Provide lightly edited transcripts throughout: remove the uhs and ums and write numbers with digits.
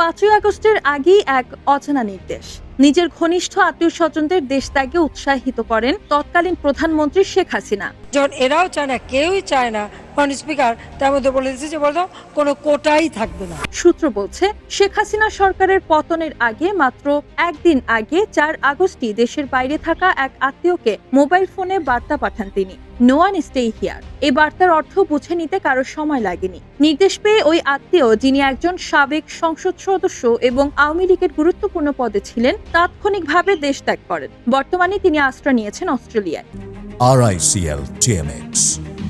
5ই আগস্টের আগেই এক অজানা নির্দেশ। নিজের ঘনিষ্ঠ আত্মীয় স্বজনদের দেশ ত্যাগে উৎসাহিত করেন তৎকালীন প্রধানমন্ত্রী শেখ হাসিনা। যখন এরাও চায় না, কেউই চায় না, মাননীয় স্পিকার তার মধ্যে বলে দিচ্ছে যে বলতো কোনো কোটাই থাকবে না। সূত্র বলছে, শেখ হাসিনা সরকারের পতনের আগে মাত্র একদিন আগে 4 আগস্টই দেশের বাইরে থাকা এক আত্মীয়কে মোবাইল ফোনে বার্তা পাঠান তিনি, নো ওয়ান স্টে হিয়ার। এই বার্তার অর্থ বুঝে নিতে কারো সময় লাগেনি। নির্দেশ পেয়ে ওই আত্মীয়, যিনি একজন সাবেক সংসদ সদস্য এবং আওয়ামী লীগের গুরুত্বপূর্ণ পদে ছিলেন, তাৎক্ষণিকভাবে দেশ ত্যাগ করেন। বর্তমানে তিনি আশ্রয় নিয়েছেন অস্ট্রেলিয়ায়। RICL TMX,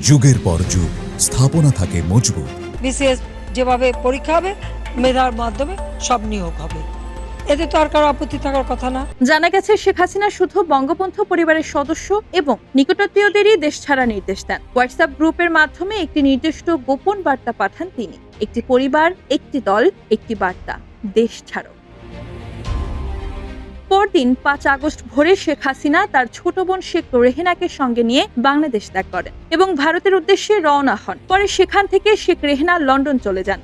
যুগের পর যুগ স্থাপনা থাকে মজবুত। বিসিএস যেভাবে পরীক্ষা হবে, মেধার মাধ্যমে সব নিয়োগ হবে, এতে তো আর কারো আপত্তি থাকার কথা না। জানা গেছে, শেখ হাসিনা শুধু বঙ্গবন্ধু পরিবারের সদস্য এবং নিকটাত্মীয়দেরই দেশ ছাড়া নির্দেশ দেন। হোয়াটসঅ্যাপ গ্রুপের মাধ্যমে একটি নির্দিষ্ট গোপন বার্তা পাঠান তিনি। একটি পরিবার, একটি দল, একটি বার্তা, দেশ ছাড়ো। পরদিন 5 আগস্ট ভোরে শেখ হাসিনা তার ছোট বোন শেখ রেহেনাকে সঙ্গে নিয়ে বাংলাদেশ ত্যাগ করেন এবং ভারতের উদ্দেশ্যে রওনা হন। পরে সেখান থেকে শেখ রেহেনা লন্ডন চলে যান।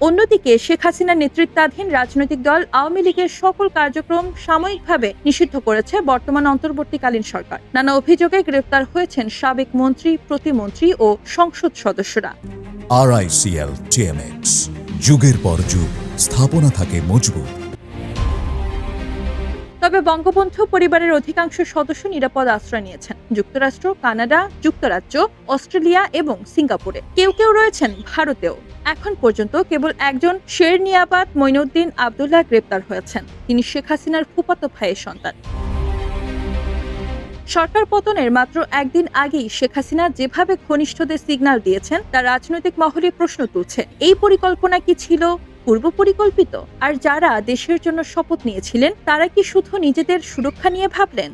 অন্যদিকে শেখ হাসিনার নেতৃত্বাধীন রাজনৈতিক দল আওয়ামী লীগের সকল কার্যক্রম সাময়িকভাবে নিষিদ্ধ করেছে বর্তমান অন্তর্বর্তীকালীন সরকার। নানা অভিযোগে গ্রেফতার হয়েছেন সাবেক মন্ত্রী, প্রতিমন্ত্রী ও সংসদ সদস্যরা। RICL TMX, যুগের পর যুগ স্থাপনা থাকে মজবুত। তবে বঙ্গবন্ধু পরিবারের অধিকাংশ সদস্য নিরাপদ আশ্রয় নিয়েছেন যুক্তরাষ্ট্র, কানাডা, যুক্তরাজ্য, অস্ট্রেলিয়া এবং সিঙ্গাপুরে। কেউ কেউ রয়েছেন ভারতেও। এখন পর্যন্ত কেবল একজন শেরনিয়াবাদ মঈনুদ্দিন আব্দুল্লাহ গ্রেপ্তার হয়েছেন। তিনি শেখ হাসিনার ফুফাতো ভাইয়ের সন্তান। সরকার পতনের মাত্র একদিন আগেই শেখ হাসিনা যেভাবে ঘনিষ্ঠদের সিগন্যাল দিয়েছেন, তা রাজনৈতিক মহলে প্রশ্ন তুলছে। এই পরিকল্পনা কি ছিল পূর্ব পরিকল্পিত? আর যারা দেশের জন্য শপথ নিয়েছিলেন, তারা কি শুধু নিজেদের সুরক্ষা নিয়ে ভাবলেন?